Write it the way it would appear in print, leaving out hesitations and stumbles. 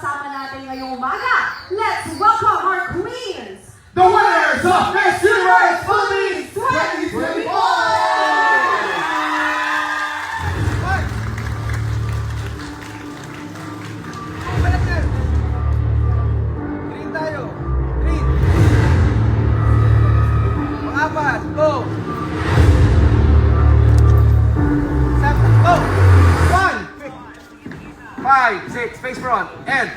kasama natin ngayong umaga. Let's welcome our queens! The winners of Miss Universe Philippines 2024! Green tayo. Green. Pang-apat. Go. Seven. Go. 1. 5, 6. Face front. End.